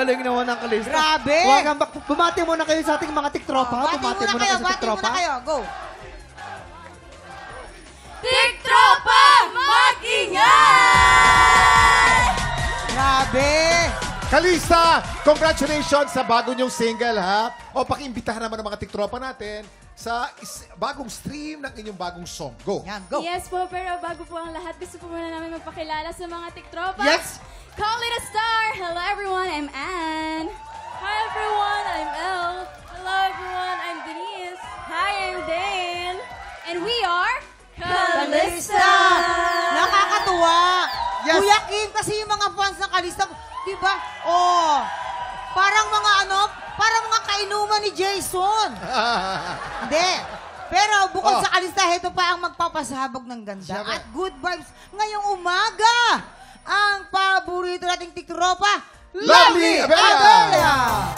Galing naman ng Kalista. Grabe! Bumati muna kayo sa ating mga tiktropa. Bati muna kayo. Go! Tiktropa, mag-ingay! Grabe! Kalista, congratulations sa bago niyong single, ha? O, pakiimbitahan naman ng mga tiktropa natin sa bagong stream ng inyong bagong song. Go! Yan, go! Yes po, pero bago po ang lahat, gusto po muna namin magpakilala sa mga tiktropa. Yes! Call it a star! Hello everyone, I'm Anne. Hi everyone, I'm Elle. Hello everyone, I'm Denise. Hi, I'm Dane. And we are... Kalista! Nakakatuwa! Yes. Kuya Kim, kasi yung mga fans ng Kalista, di ba? Oh, parang mga kainuman ni Jason. Hindi. Pero bukod sa Kalista, ito pa ang magpapasabog ng ganda. Siyempre. At good vibes ngayong umaga. Ang paborito nating tiktropa, Lovely Abella!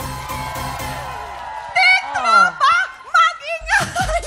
Tiktropa, mag-ingay!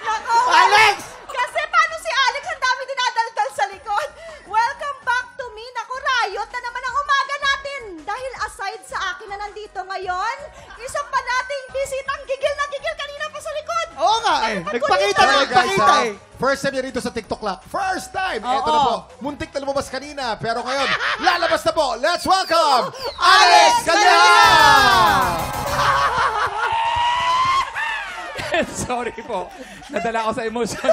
Nako, Alex! Kasi paano si Alex ang dami dinadaldal sa likod? Welcome back to me. Naku, Riot na naman ang umaga natin. Dahil aside sa akin na nandito ngayon, isa pa nating bisitang gigil na gigil kanina pa sa likod. Oo nga eh. Nagpakita Hello, guys, ha? eh. First time niya rito sa TikTok Lock. First time! Oo. Ito na po. Muntik na lumabas kanina. Pero ngayon, lalabas na po. Let's welcome Alex Calleja! Sorry po. Nadala ako sa emosyon.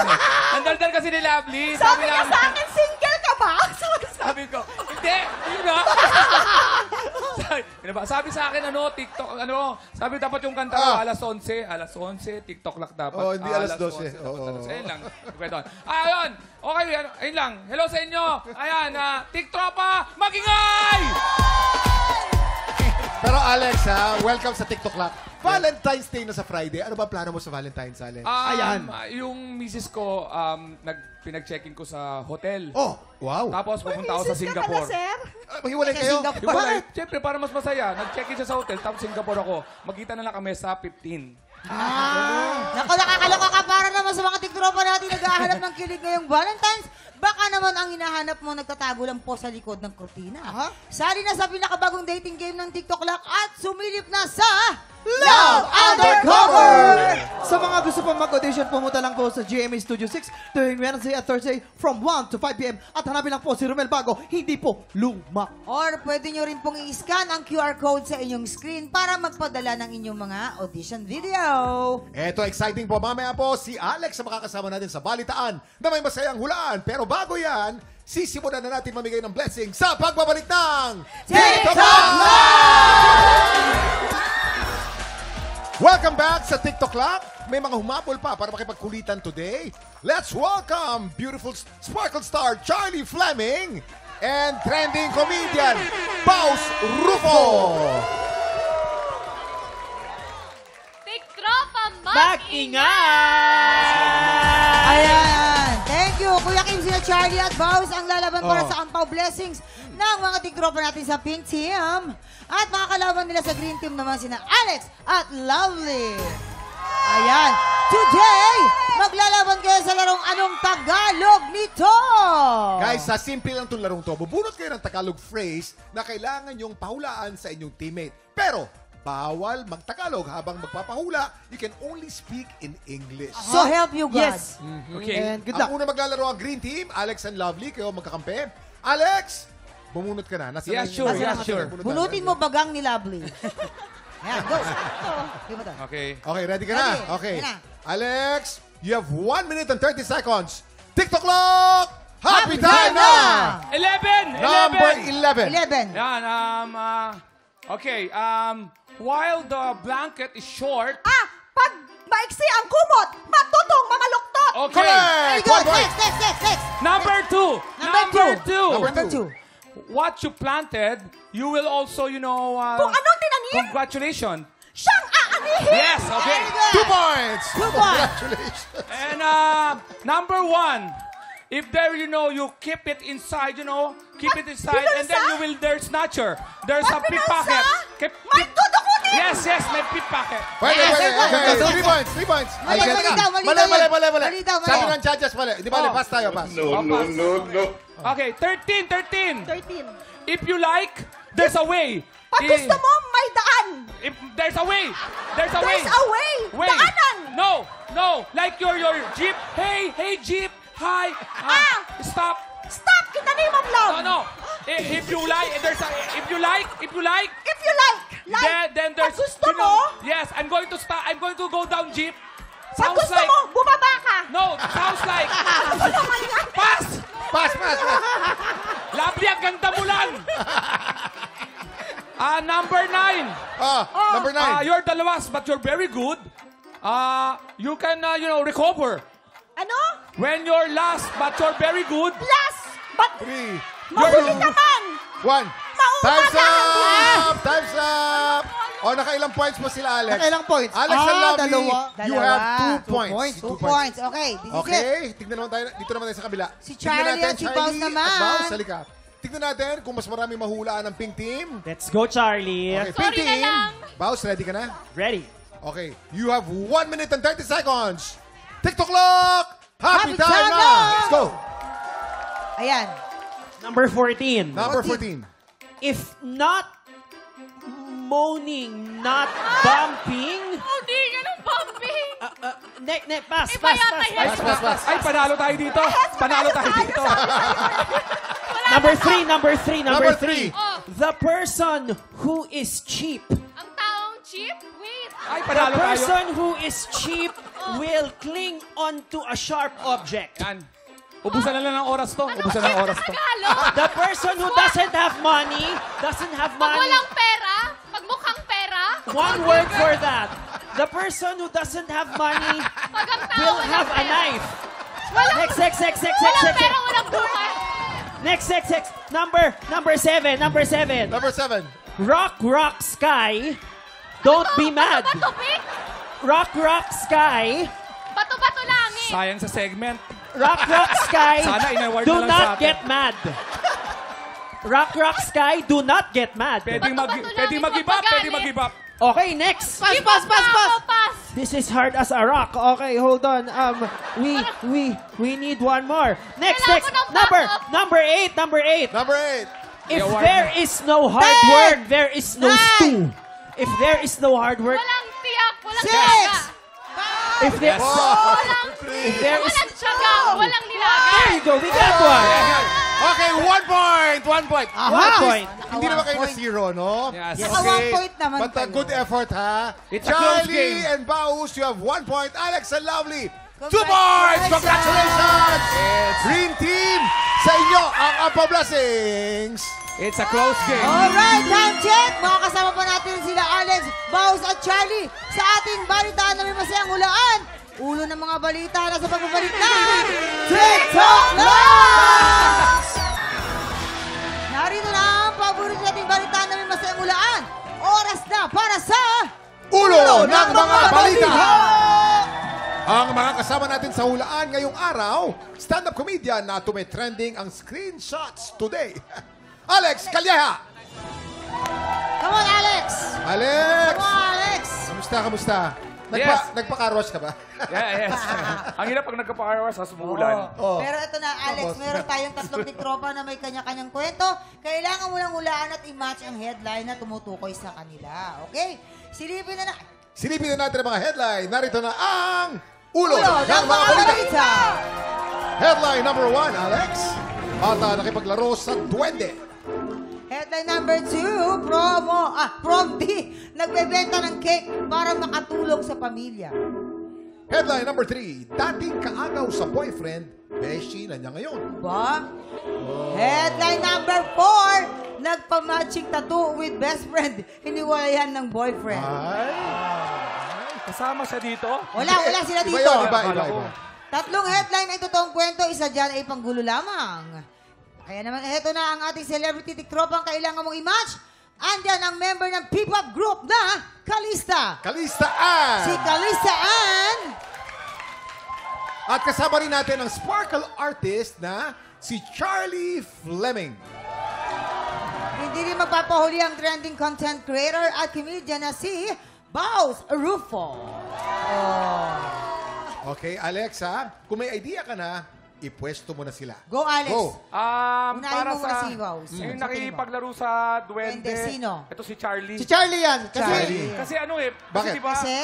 Ang daldal kasi ni Lovely. Sabi niya lang- sa akin, single ka ba? Sabi ko, hindi. Yun na. Sabi sa akin, TikTok, sabi dapat yung kanta ko, alas 11, TikTok lang dapat. Oh, hindi alas 12. dapat Oo. alas 11 lang. Pwede. Ayun. Okay, ayun lang. Hello sa inyo. Ayan, TikTropa, mag-ingay! Pero Alex, ha, welcome sa TikTok Lock. Valentine's Day na sa Friday. Ano ba plano mo sa Valentine's, Alex? Ayan. Yung misis ko, pinag-checking ko sa hotel. Oh, wow. Tapos pupunta ako sa Singapore. Mahiwalay kayo? Singapore. Hiwalay. Siyempre, para mas masaya. Nag-check-in siya sa hotel, tapos Singapore ako. Magkita na lang kami sa 15. Naku, nakakaloka ka para naman sa mga tiktropa natin nag-ahanap ng kilig ngayong Valentine's. Baka naman ang hinahanap mo nagtatago lang po sa likod ng kurtina. Sali na sa pinakabagong dating game ng TikTok Lock at sumilip na sa Love Undercover! Sa mga gusto pang mag-audition, pumunta lang po sa GMA Studio 6 tuwing Wednesday at Thursday from 1 to 5 p.m. At hanapin lang po si Romel Bago, hindi po luma. Or pwede nyo rin pong i-scan ang QR code sa inyong screen para magpadala ng inyong mga audition video. Eto, exciting po. Mamaya po, si Alex ang makakasama natin sa balitaan na may masayang hulaan. Pero bago yan, sisimulan na natin mamigay ng blessing sa pagbabalik ng TikTok Welcome back sa TikTok Lock. May mga humabol pa para makipagkulitan today. Let's welcome beautiful sparkle star Charlie Fleming and trending comedian Paus Rufo. Tiktropa, Ayan. Thank you. Kuya Kim, sila Charlie at Baus ang lalaban para sa Ampaw Blessings ng mga tiktropa natin sa Pink Team. At mga kalaban nila sa Green Team naman sina Alex at Lovely. Ayan. Today, maglalaban kayo sa larong Anong Tagalog Nito. Guys, sa simple lang itong larong to. Bubunot kayo ng Tagalog phrase na kailangan yung pahulaan sa inyong teammate. Pero, bawal mag-Tagalog habang magpapahula. You can only speak in English. So help you God. Yes. Okay. And good luck. Ang una maglalaro ang Green Team, Alex and Lovely. Kayo magkakampi. Alex, bumunot ka na. Nasa Yeah, line- sure, nasa yeah, line- sure. bunot na. Bunutin mo bagang ni Lovely. Ayan, go. Di ba to? Okay. Okay, ready ka na? Ready. Okay. Ready na. Alex, you have 1 minute and 30 seconds. TikTok Lock! Happy time na! 11! Number 11. 11. Yan, okay, while the blanket is short, Pag maiksi ang kumot, matutong mga luktot. okay. Very Correct! good. One point. Next. Number 2. Number two. Number two. What you planted, you will also, Kung anong tinanim, congratulations. siyang aanihin. Yes, okay. Very good. 2 points! 2 points. Congratulations! And number 1, if there, you keep it inside, keep it inside, and then you will, there's snatcher. There's a pickpocket. May tudukutin Yes, may pickpocket. Pwede. Yes, Okay, 3 points, 3 points. Mali daw. Mali. Mali daw. Sabi ng judges, mali. Di ba, pass tayo, pass. No. Okay, 13. 13. If you like, there's a way. Pag gusto mo, may daan. If there's a way. There's a way. Way. Daanan. No. Like your Jeep. Hey, Jeep. Hi. Stop. Stop. In the name of love. No. If you like, if you like, If you like. then there's. Pag gusto mo, Yes, I'm going to stop. I'm going to go down Jeep. pag gusto mo, bumaba ka. No, sounds like. Ano mali nga? Pass. Pass. Lovely, ang ganda mo lang. Number 9. Number 9. You're the last, but you're very good. You can, recover. Ano? When you're last, but you're very good. Last. But 3, mahuli ka man. 1. Time's up! Time's up! Nakailang points mo sila, Alex? Nakailang points? Alex and Lovely, dalawa. you have 2 points. 2 points. Okay, this is it. Okay, tignan naman tayo. Dito naman tayo sa kabila. Si Charlie at si Baus naman. Baus, halika. Tignan natin kung mas marami mahulaan ng pink team. Let's go, Charlie. Okay, pink Sorry na team. lang. Baus, ready ka na? Ready. Okay, you have 1 minute and 30 seconds. TikTok clock! Happy Happy time time na! na! Let's go! Ayan. Number 14. Number 14. If not moaning, not bumping. Hindi ganun bumping. Pass. Iba yata yan. Pass. Ay, panalo tayo dito. Panalo tayo dito. Number three. Oh, The person who is cheap. ang taong cheap? Wait. Ay, The panalo tayo. person who is cheap will cling onto a sharp object. Yan. Ubusan na lang ng oras to. Ano Ubusan na ng ba oras to. Tagalog? The person who doesn't have money, Pag walang pera, pag mukhang pera, one word for that. The person who doesn't have money pag ang tao will walang have a pera. knife. Walang, Next. walang pera, walang buhay. Next. Number seven. Number 7. Rock, sky. Don't be mad. Bato, Pink? Rock, sky. Bato langit. Sayang sa segment. Rock, sky. Sana in-award Do na lang sa not atin. get mad. Rock, sky. Do not get mad. Pwedeng Bato-bato lang, mag-give up. huwag magalit. Pwedeng mag-give up. Okay, next. Pass. This is hard as a rock. Okay, hold on. We need one more. Next. Kailangan ko ng backup. Number 8. Number 8. If award there is no hard work, there is no Nine. stew. If there is no hard work, Walang tiyak, walang 6. tiyaga. if there, Walang, there is, walang tiyaga, walang nilaga. there you go. We got one. Okay, 1 point. 1 point. 1 point. Hindi naman kayo na 0, no? Yes. Naka 1 point naman But kayo. good effort, ha? It's a close Charlie game. and Baus, you have 1 point. Alex and Lovely, 2 Congratulations. points! Congratulations! Green Team, sa inyo ang Ampaw Blessings! It's a close game. Alright, time check! Makakasama pa natin sila Alex, Baus at Charlie sa ating balitaan na may masayang hulaan. Ulo ng mga balita na sa pagbabalik na TikTok Live! Narito na ang paborito nating balitaan na may masayang hulaan. Oras na para sa Ulo ng mga balita! Ang mga kasama natin sa hulaan ngayong araw, stand-up comedian na tumitrending ang screenshots today. Alex Calleja! Come on, Alex! Alex! Come on, Alex! Kamusta? Yes. Nagpa-carwash ka ba? Yes. Ang hirap pag nagkapakawas sa sumulan. Oh. Pero ito na, Alex, meron tayong tatlong tiktropa na may kanya-kanyang kwento. Kailangan mo lang hulaan at i-match ang headline na tumutukoy sa kanila. Okay? Silipin na. Silipin na natin ang mga headline. Narito na ang Ulo Ulo ng mga balita. balita! Headline number 1, Alex. Bata nakipaglaro sa duwende. Headline number 2, Prom D, nagbebenta ng cake para makatulong sa pamilya. Headline number 3, dating kaagaw sa boyfriend, beshi na niya ngayon. Ba? Headline number 4, nagpa-matching tattoo with best friend, hiniwalayan ng boyfriend. Ay. Kasama siya dito. Wala sila Iba dito. yun, iba. Tatlong headline ay totoong kwento, isa dyan ay panggulo lamang. Kaya naman, eto na ang ating celebrity tiktropang kailangan mong i-match. Andyan ang member ng P-pop group na Kalista. Kalista Ann. Si Kalista Ann. At kasama rin natin ang sparkle artist na si Charlie Fleming. Hindi rin magpapahuli ang trending content creator at comedian na si Baus Rufo. Okay, Alexa, kung may idea ka na, ipwesto mo na sila. Go, Alex. Go. Unahin Para mo muna sa si Baus. yung Sa nakipaglaro sa Duwende. Duwende, sino? Ito si Charlie. Si Charlie yan. Kasi Charlie. Kasi ano eh, Bakit? kasi di ba? Kasi?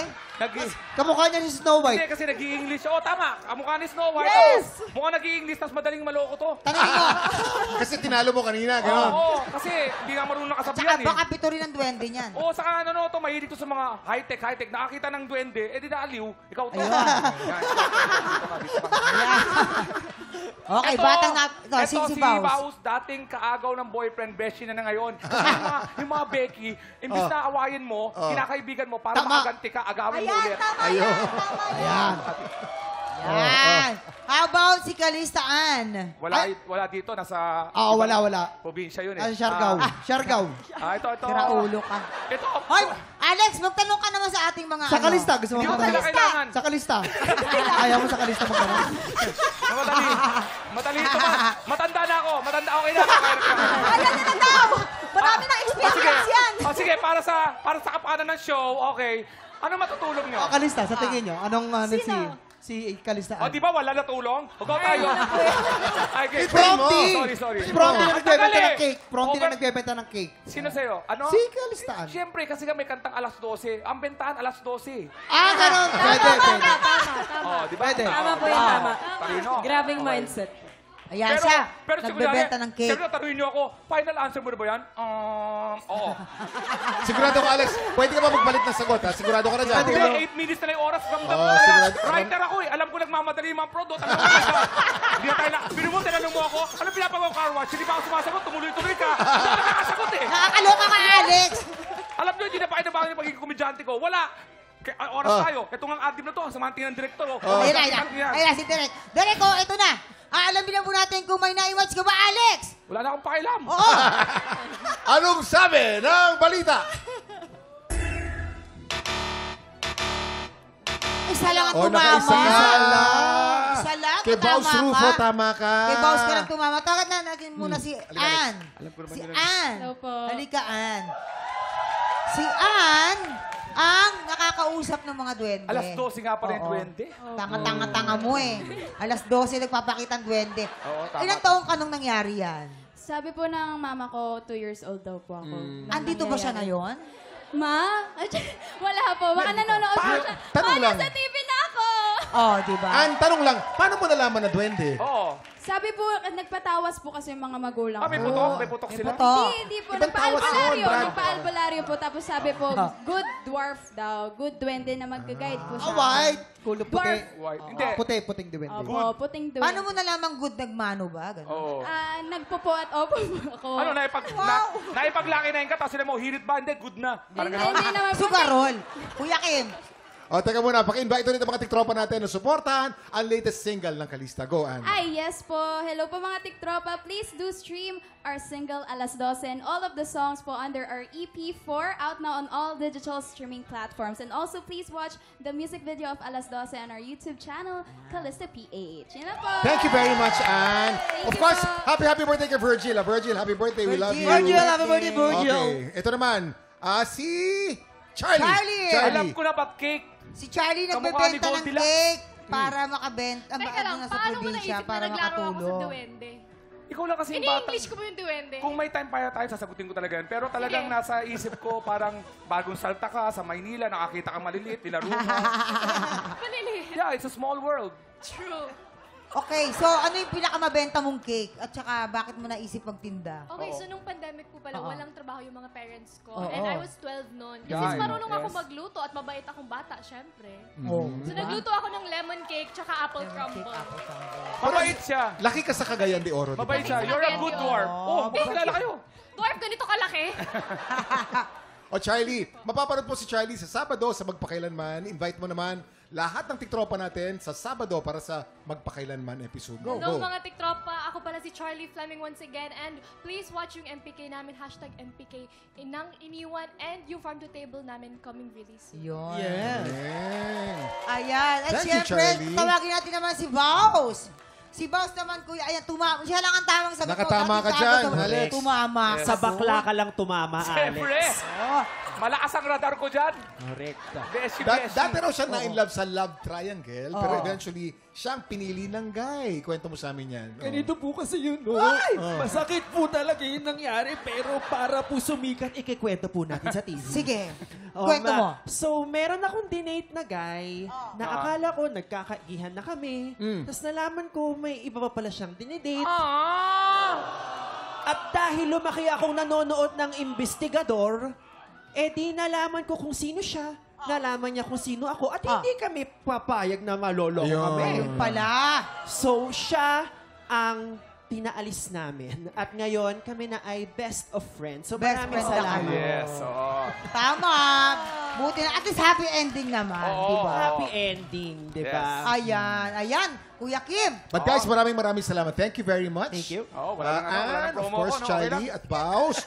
kamukha niya si Snow Hindi, White. kasi nag-i-English. Oh, tama. Kamukha ni Snow White. Yes! Tapos, mukhang nag-i-English, tapos madaling maloko to. Tanongin mo. Kasi tinalo mo kanina, Oo, gano'n. kasi hindi nga marunong Tsaka kasabihan eh. baka pito rin ang duwende niyan. Oo, saka ano to, mahilig to sa mga high-tech. Nakakita ng duwende, eh di naaliw. Ikaw to. Ayun. Yan. Okay, Eto, batang na... Ito, eto si Baus. Baus, dating kaagaw ng boyfriend, beshi na ngayon. Kasi yung mga Becky, imbis na awayin mo, kinakaibigan mo, para Tama. makaganti ka, agawin mo Ayan, ulit. tama Ayun. yan. Tama yan. Yan. Yan. How about si Kalistaan? Wala dito, nasa... Wala. Probinsya yun eh. Ay, Siargao. Siargao. Ito. Tira ulo ka. Ito. Hoy, Alex, magtanong ka naman sa ating mga Sa kalista. Gusto mo Hindi mo magtanong? sila kailangan. Sa kalista. Ayaw mo sa kalista magtanong? Madali ito ba? Matanda na ako. Okay na. Ayan na daw. Marami ng experience yan. Sige, para sa kapanan ng show, okay. Ano matutulong nyo? Kalista, sa tingin nyo. Anong si Kalista? O, di ba wala natulong? Huwag tayo. Ay, okay. Prompty! Sorry. Prompty na Ang nagbebenta tagal ng eh. cake. Prompty na Over- nagbebenta ng cake. Sino sa'yo? Ano? Si Kalistaan. Siyempre, kasi may kantang alas 12. Ang bentahan alas 12. Ganon. Pwede. Oh, di ba? Pwede. Tama po yun, tama. Talino. Grabing mindset. Ayan siya. Pero Nagbebenta ng cake. Siyempre, tanungin niyo ako, final answer mo na ba yan? Oo. Sigurado ka, Alex. Pwede ka ba magpalit ng sagot, ha? Sigurado ka na dyan. Hindi, 8 minutes na lang yung oras. Ramdam ko Oo, talaga. sigurado. Writer ako eh. Alam ko nagmamadali yung mga product. Alam ko na. Hindi na tayo na. Bino mo, tinanong mo ako. Ano pinapagawa car wash? Hindi pa ako sumasagot. Tumuloy-tuloy ka. Hindi ka nakakasagot eh. Nakakaloka ka, Alex. Alam nyo, hindi na pa yung pagiging komedyante ko. Wala. Oras tayo. Ito nga ang admin na to. Ang samahan tingnan ng director. Ayun na, si Derek. Derek, ito na. Aalamin lang po natin kung may na-watch ka ba, Alex? Wala na akong pakialam. Oo. Anong sabi ng balita? Isa lang ang O, tumama. nakaisa ka. Isa lang, Kay Baus tama Rufo, ka. tama ka. Kay Baus ka lang tumama. Takat na natin muna si Ann. Si Ann. Hello po. Halika, Ann. Si Ann ang nakakausap ng mga duwende. Alas 12 nga pala yung Oo. duwende. Tanga-tanga mo eh. Alas 12 nagpapakita ang duwende. Oo, tama. Ilang taong ka nung nangyari yan? Sabi po ng mama ko, 2 years old daw po ako. Andito ba siya ngayon? Ma? Wala po. Baka nanonood po siya. Tanong Ma, lang. nasa TV na ako! Oh, di ba? An, tanong lang, paano mo nalaman na duwende? Oo. Sabi po, nagpatawas po kasi yung mga magulang May ko. putok? May putok May sila? putok. Hindi po. Ibang tawas yun, Nagpa-albularyo. Brad. Nagpa-albularyo po. Tapos sabi po, good dwarf daw. Good duwende na mag-guide po sa White. Kulo puti. Dwarf. White. Hindi. Puting duwende. Opo, puting duwende. Paano mo nalamang good nagmano ba? Ganun. Oo. Nagpo-po at opo po ako. Ano, naipaglaki na yung kata, sila mo, hirit ba? Hindi, good na. Parang Hindi, gano'n. hindi naman po. Sugarol. Kuya Kim. O, teka muna, paki-invite ulit ang mga tiktropa natin na suportahan ang latest single ng Kalista. Go, Ann. Ay, yes po. Hello po mga tiktropa. Please do stream our single Alas 12 and all of the songs po under our EP4 out now on all digital streaming platforms. And also please watch the music video of Alas 12 on our YouTube channel, Calista PH. Yan na po. Thank you very much, Ann. Thank Of you course, po. happy birthday kay Virgil. Virgil, happy birthday. We love you. Virgil, happy birthday, Virgil. Okay, ito naman, si Charlie. Charlie. Alam ko na ba't cake? Si Charlie Kamukha ni nagbebenta ng Goldilocks. cake para makabenta. Teka lang, sa paano mo probinsya naisip para na naglaro ako sa makatulong. duwende? Ikaw lang kasi yung bata. Ini-English ko mo yung duwende. Kung may time pa tayo, sasagutin ko talaga yan. Pero talagang Sige. nasa isip ko, parang bagong salta ka sa Maynila, nakakita kang maliliit, nilaro mo. Maliliit. Yeah, it's a small world. True. Okay, so ano yung pinakamabenta mong cake? At saka bakit mo naisip magtinda? Okay, so nung pandemic po pala, walang trabaho yung mga parents ko. Oo. And I was 12 noon. Kasi Yeah, I know. marunong ako Yes. magluto at mabait akong bata, syempre. Oh, So nagluto ako ng lemon cake tsaka apple crumble. Mabait siya. Laki ka sa Cagayan de Oro, di ba? Mabait siya. You're a good dwarf. Oh, kilala kayo. Dwarf, ganito kalaki. O Charlie, mapapanood po si Charlie sa Sabado sa Magpakailanman. Invite mo naman lahat ng tiktropa natin sa Sabado para sa Magpakailanman episode. Go, Hello go. mga tiktropa, ako pala si Charlie Fleming once again. And please watch yung MPK namin, hashtag MPK Inang Iniwan, and yung Farm to Table namin coming really soon. Yun. Yes. Yeah. Ayan. At Thank you, syempre, Charlie. tawagin natin naman si Vaus. Si Boss naman, kuya, ayan, tumama. Siya lang ang tamang sagot. Nakatama At ka sagot dyan, naman, Alex. Tumama Sa ka. bakla ka lang tumama, Siyempre. Alex. Malakas ang radar ko dyan. Correct. Beshi, Dati raw siya na-in-love sa love triangle, pero eventually, siyang pinili ng guy. Kwento mo sa amin yan. Ganito po kasi yun, no? Masakit po talaga yung nangyari, pero para po sumikat, ikikwento po natin sa TV. Sige, kwento mo. So, meron akong dinate na guy na akala ko nagkakaihan na kami. Tapos nalaman ko may iba pa pala siyang dinidate. At dahil lumaki akong nanonood ng investigador, di nalaman ko kung sino siya. Nalaman niya kung sino ako. At hindi kami papayag na maloloko Ayun. kami. Ayun pala. So, siya ang pinaalis namin. At ngayon, kami na ay best of friends. So, Best maraming friend na salamat. kayo. Yes, oo. Tama. Buti na. At least happy ending naman. Oo. Di ba? Happy ending, di ba? Ayan. Ayan. Kuya Kim. But guys, maraming salamat. Thank you very much. Thank you. Wala na And of promo course, ko, no? Okay Charlie lang. at Baus.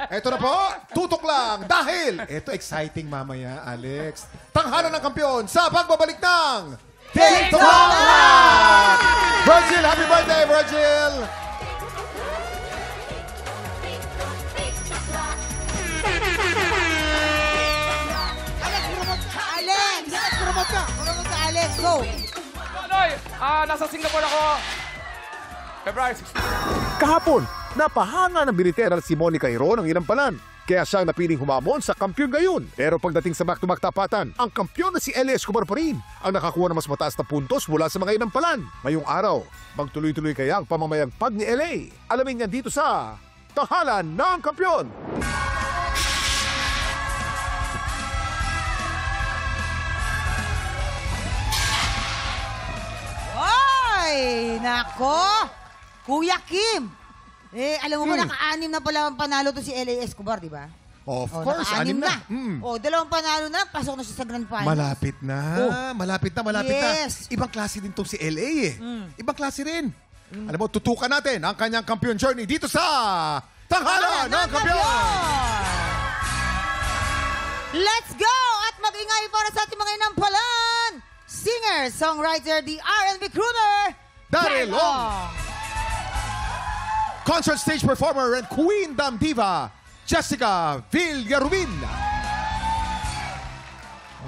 Ito na po, tutok lang. Dahil, ito exciting mamaya, Alex. Tanghalan ng kampiyon sa pagbabalik ng TikTok Live! Virgil, happy birthday, Virgil! Alex, promote ka. Alex. Promote ka. Promote ka, Alex. Go. Noy, nasa Singapore ako. February 16. Kahapon, napahanga ng bilitera si Monica Hiro ng inampanan. Kaya siyang napiling humamon sa kampiyon gayon. Pero pagdating sa back-to-back tapatan, ang kampiyon na si L.A. Escobar pa rin ang nakakuha ng mas mataas na puntos mula sa mga inampalan. Ngayong araw, magtuloy-tuloy kaya ang pamamayagpag ni L.A.? Alamin niyan dito sa Tanghalan ng Kampiyon! Ay, nako. Kuya Kim. Alam mo ba, naka-anim na pala ang panalo to si L.A. Escobar, di ba? Of course, naka-anim anim na. Mm. dalawang panalo na, pasok na siya sa Grand Finals. Malapit na. Malapit na. Yes. Ibang klase din tong si LA eh. Ibang klase rin. Alam mo, tutukan natin ang kanyang kampiyon journey dito sa Tanghalan ng Kampiyon! Let's go! At mag-ingay para sa ating mga inampalan. Singer, songwriter, the R&B crooner, Daryl Ong. Concert stage performer and Queendom diva, Jessica Villarubin.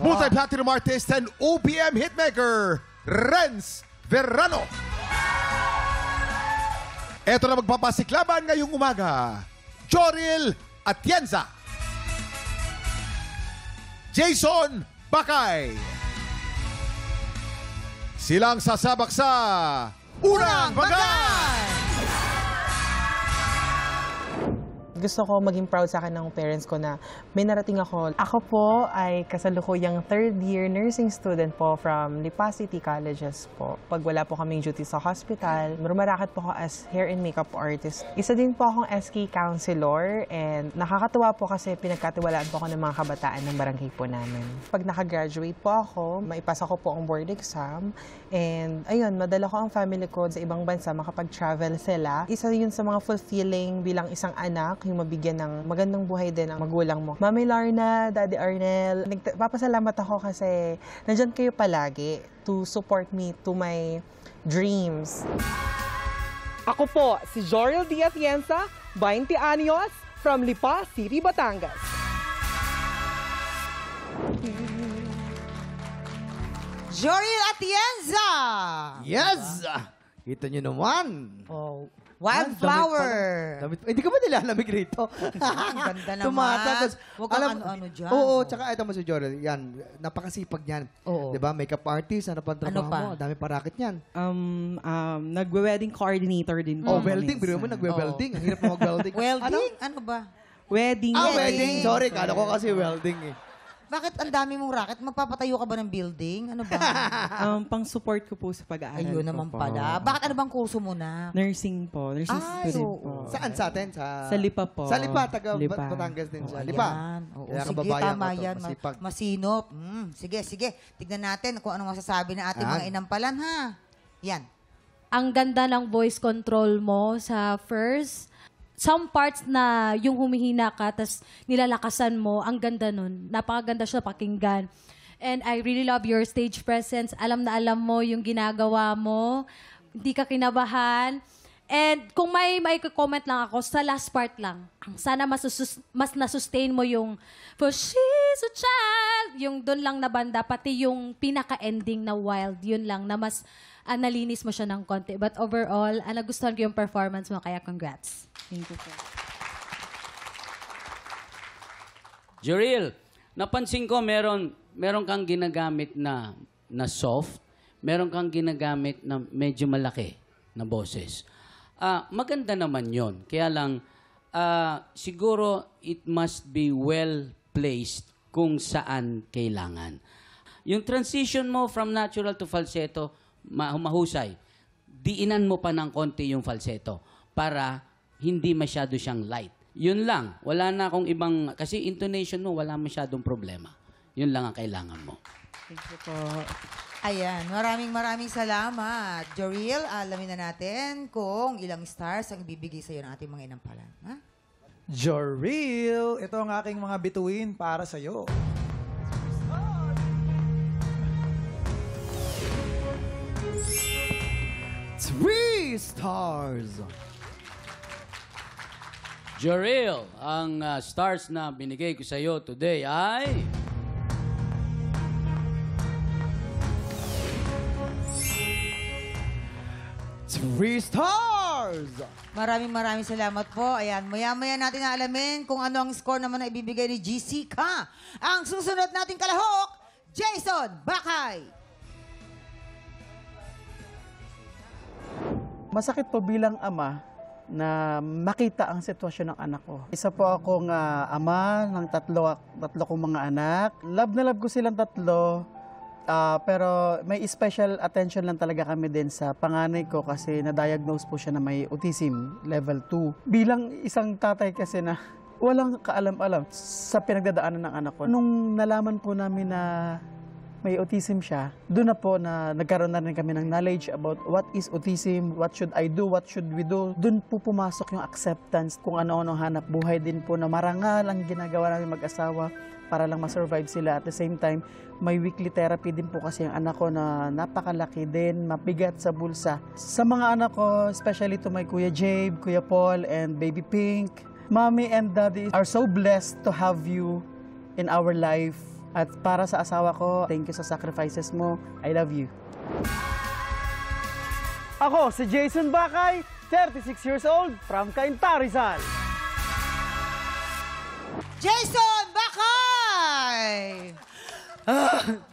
Multi-platinum artist and OPM hitmaker, Renz Verrano. Ito na magpapasiklaban ngayong umaga, Joril Atienza. Jason Bakay. Silang sasabak sa Unang Bagay! Gusto ko maging proud sa akin ng parents ko na may narating ako. Ako po ay kasalukuyang third year nursing student po from Lipa City Colleges po. Pag wala po kaming duty sa hospital, rumarakat po ako as hair and makeup artist. Isa din po akong SK counselor and nakakatuwa po kasi pinagkatiwalaan po ako ng mga kabataan ng barangay po namin. Pag nakagraduate po ako, maipasa ko po ang board exam and ayun, madala ko ang family ko sa ibang bansa, makapag-travel sila. Isa yun sa mga fulfilling bilang isang anak, yung mabigyan ng magandang buhay din ang magulang mo. Mami Larna, Daddy Arnel, nagpapasalamat ako kasi nandyan kayo palagi to support me to my dreams. Ako po, si Joril D. Atienza, 20 anyos, from Lipa City, Batangas. Joril Atienza. Yes! Kita nyo naman. Oh, Wildflower. Hindi ka ba nilalamig rito? Ang ganda naman. Tumatagos. Huwag kang ano-ano dyan. Oo, tsaka ito mo si Jorel. Yan, napakasipag yan. Oo. Diba? Makeup artist, ano pa ang trabaho Ano pa? mo? Dami pa racket yan. Nagwe-wedding coordinator din Oh, welding. Biro mo, nagwe-welding. Ang hirap mo mag-welding. Welding? Ano ba? Wedding. Wedding. Sorry, kala ko kasi welding eh. Bakit ang dami mong racket? Magpapatayo ka ba ng building? Ano ba? Pang-support ko po sa pag-aaral Ayun naman pala. Bakit ano bang kurso mo na? Nursing po. Nursing Ay, student oo. po. Saan sa atin? Sa Lipa po. Sa Lipa, taga Lipa. Batangas din siya. Oh, Lipa. ayan. Oo, Kaya sige, kababayan tama ko to, yan. masipag. Masinop. Sige. Tignan natin kung anong masasabi ng ating mga inampalan, ha? Yan. Ang ganda ng voice control mo sa first. Some parts na yung humihina ka, tas nilalakasan mo, ang ganda nun. Napakaganda siya pakinggan. And I really love your stage presence. Alam na alam mo yung ginagawa mo. hindi ka kinabahan. And kung may comment lang ako, sa last part lang, sana mas nasustain mo yung for she's a child, yung doon lang na banda, pati yung pinaka-ending na wild, yun lang, na mas nalinis mo siya ng konti. But overall, nagustuhan ko yung performance mo, kaya congrats. Thank you po. Joril, napansin ko meron kang ginagamit na soft, meron kang ginagamit na medyo malaki na boses. Maganda naman yon. Kaya lang, siguro it must be well placed kung saan kailangan. Yung transition mo from natural to falsetto, mahusay. Diinan mo pa ng konti yung falsetto para hindi masyado siyang light. Yun lang. Wala na akong ibang, kasi intonation mo, wala masyadong problema. Yun lang ang kailangan mo. Thank you po. Ayan, maraming salamat. Joril, alamin na natin kung ilang stars ang ibibigay sa'yo ng ating mga inampalan. Ha? Joril, ito ang aking mga bituin para sa'yo. Three stars. Joril, ang stars na binigay ko sa iyo today ay... Three stars! Maraming salamat po. Ayan, maya-maya natin na alamin kung ano ang score naman na ibibigay ni GC Ka. Ang susunod nating kalahok, Jason Bakay. Masakit po bilang ama na makita ang sitwasyon ng anak ko. Isa po akong ama ng tatlo kong mga anak. Love na love ko silang tatlo. Pero may special attention lang talaga kami din sa panganay ko kasi na-diagnose po siya na may autism level 2. Bilang isang tatay kasi na walang kaalam-alam sa pinagdadaanan ng anak ko. Nung nalaman po namin na may autism siya, doon na po na nagkaroon na rin kami ng knowledge about what is autism, what should I do, what should we do. Doon po pumasok yung acceptance kung ano-ano hanap buhay din po na marangal ang ginagawa namin mag-asawa para lang ma-survive sila. At the same time, may weekly therapy din po kasi yung anak ko na napakalaki din, mabigat sa bulsa. Sa mga anak ko, especially to my Kuya Jabe, Kuya Paul, and Baby Pink, Mommy and Daddy are so blessed to have you in our life. At para sa asawa ko, thank you sa sacrifices mo. I love you. Ako si Jason Bakay, 36 years old, from Cainta, Rizal. Jason Bakay!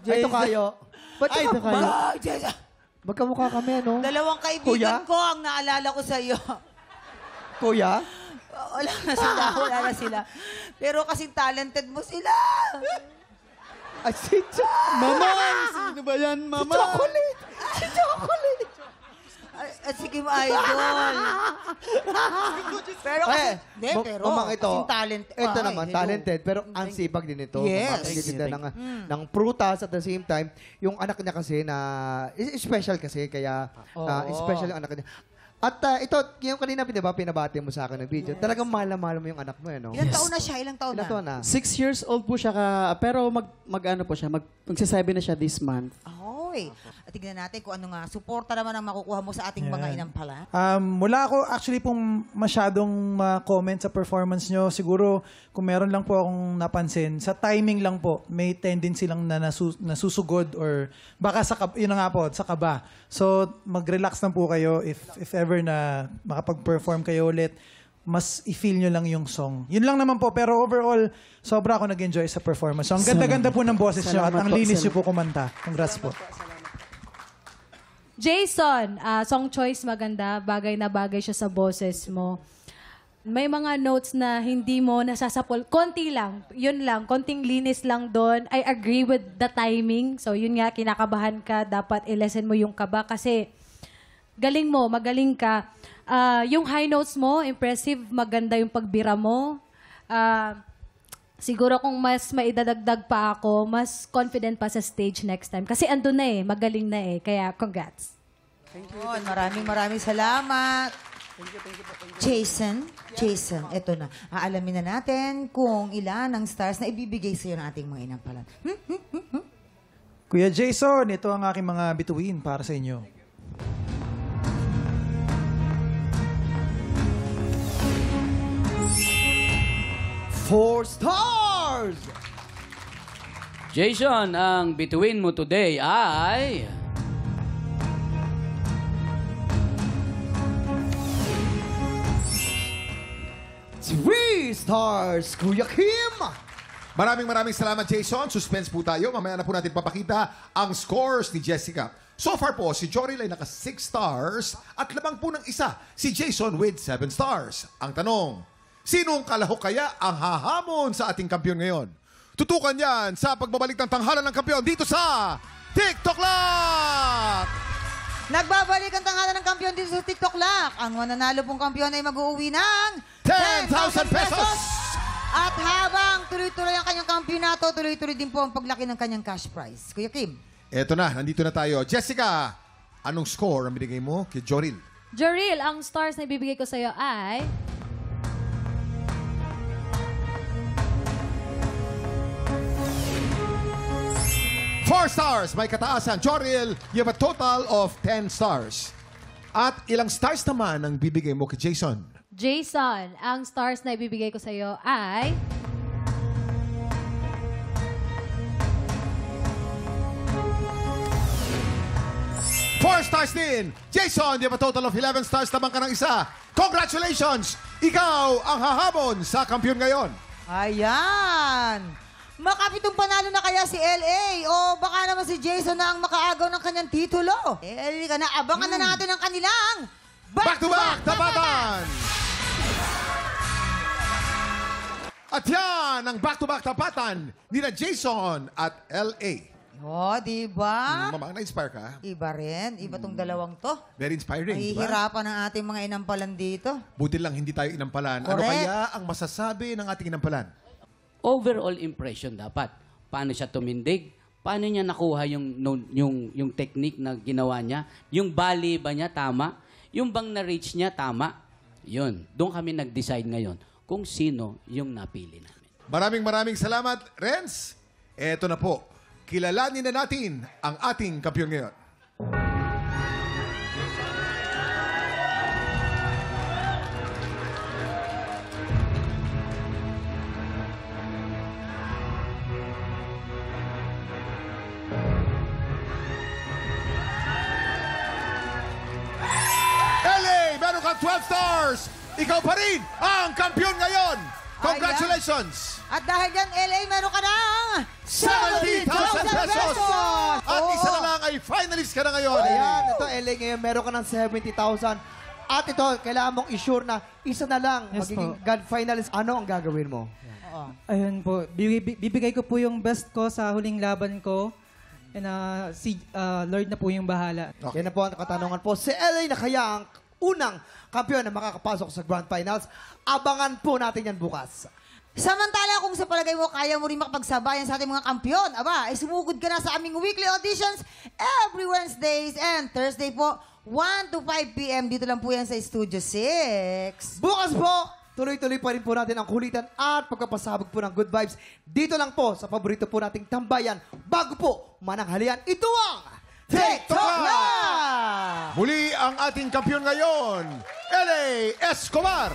Ay, ito kayo. Ba't Ay, ito kayo? Jason! Magkamukha kami, ano? Dalawang kaibigan ko ang naalala ko sa iyo. Kuya? Wala na sila. Pero kasing talented mo sila. Ay, si Mamang! Sino ba yan, Mama? Si Chocolate! Si Chocolate! Sige mo, idol. Pero kasi, Mamang ito, kasing talented. ito naman, talented, pero ansipag din ito. Yes. Nagtitinda ng prutas at the same time, yung anak niya kasi na, special kasi, kaya special yung anak niya. At ito, yung kanina pinabati mo sa akin ng video, talagang mahal mo yung anak mo, no? Ilang taon na siya? Ilang taon na? 6 years old po siya, pero magsasabi na siya this month. Ahoy. At tignan natin kung ano nga, suporta naman ang makukuha mo sa ating mga inampalan. Wala ako actually pong masyadong comment sa performance nyo. Siguro, kung meron lang po akong napansin, sa timing lang po, may tendency lang na nasusugod or baka yun na nga po, sa kaba. So, mag-relax lang po kayo if ever na makapag-perform kayo ulit, mas i-feel nyo lang yung song. Yun lang naman po, pero overall, sobra ako nag-enjoy sa performance. So, ang ganda-ganda po ng boses nyo at ang linis nyo po kumanta. Congrats po. Jason, song choice maganda. Bagay na bagay siya sa boses mo. May mga notes na hindi mo nasasapol. Konti lang. Yun lang. Konting linis lang doon. I agree with the timing. So, yun nga, kinakabahan ka. Dapat i-lessen mo yung kaba kasi galing mo, magaling ka. Yung high notes mo, impressive. Maganda yung pagbira mo. Siguro kung mas maidadagdag pa ako, mas confident pa sa stage next time. Kasi andun na magaling na Kaya congrats. Thank you. Maraming salamat. Jason, eto na. Aalamin na natin kung ilan ang stars na ibibigay sa'yo ng ating mga inampalan. Kuya Jason, ito ang aking mga bituin para sa inyo. 4 stars! Jason, ang bituin mo today ay... 3 stars, Kuya Kim! Maraming salamat, Jason. Suspense po tayo. Mamaya na po natin papakita ang scores ni Jessica. So far po, si Joril ay naka 6 stars at lamang po ng isa, si Jason with 7 stars. Ang tanong, sinong kalahok kaya ang hahamon sa ating kampiyon ngayon? Tutukan yan sa pagbabalik ng tanghalan ng kampiyon dito sa TikTok Lock! Nagbabalik ang tanghalan ng kampiyon dito sa TikTok Lock. Ang mananalo pong kampiyon ay mag-uuwi ng 10,000 pesos! At habang tuloy-tuloy ang kanyang kampiyonato, tuloy-tuloy din po ang paglaki ng kanyang cash prize. Kuya Kim. Eto na, nandito na tayo. Jessica, anong score ang binigay mo kay Joril? Joril, ang stars na ibibigay ko sa'yo ay... 4 stars, may kataasan. Joril, you have a total of 10 stars. At ilang stars naman ang bibigay mo kay Jason? Jason, ang stars na ibibigay ko sa'yo ay... 4 stars din. Jason, you have a total of 11 stars. Tamang ka ng isa. Congratulations! Ikaw ang hahabon sa kampiyon ngayon. Ayan! Makapitong panalo na kaya si LA o baka naman si Jason na ang makaagaw ng kanyang titulo. LA ka na, abangan na natin ang kanilang Back-to-back tapatan! At yan ang back-to-back tapatan ni na Jason at LA. Oh, di ba? Mamang, na-inspire ka? Iba rin. Iba tong dalawang to. Very inspiring, di ba? Mahihirapan ang ating mga inampalan dito. Buti lang hindi tayo inampalan. Ano Correct. kaya ang masasabi ng ating inampalan? Overall impression dapat. Paano siya tumindig? Paano niya nakuha yung technique na ginawa niya? Yung bali ba niya tama? Yung bang na-reach niya tama? Yun. Doon kami nag-decide ngayon kung sino yung napili namin. Maraming salamat, Renz. Eto na po. Kilalanin na natin ang ating kampiyon ngayon. LA, meron kang 12 stars! Ikaw pa rin ang kampiyon ngayon! Congratulations! At dahil dyan, LA, meron ka ng 70,000 pesos! At isa na lang ay finalist ka na ngayon. Ayan, ito LA ngayon, meron ka ng 70,000. At ito, kailangan mong i-sure na isa na lang Yes, magiging po. God finalist. Ano ang gagawin mo? Ayun po, bibigay ko po yung best ko sa huling laban ko. And si Lord na po yung bahala. Yan na po ang katanungan po. Si LA na kaya ang unang kampiyon na makakapasok sa Grand Finals. Abangan po natin yan bukas. Samantala, kung sa palagay mo, kaya mo rin makapagsabayan sa ating mga kampiyon, aba, ay sumugod ka na sa aming weekly auditions every Wednesdays and Thursday po, 1 to 5 p.m. Dito lang po yan sa Studio 6. Bukas po, tuloy-tuloy pa rin po natin ang kulitan at pagpapasabog po ng good vibes. Dito lang po sa paborito po nating tambayan. Bago po mananghalian, ito ang TikTok Live! Muli ang ating kampiyon ngayon, LA Escobar.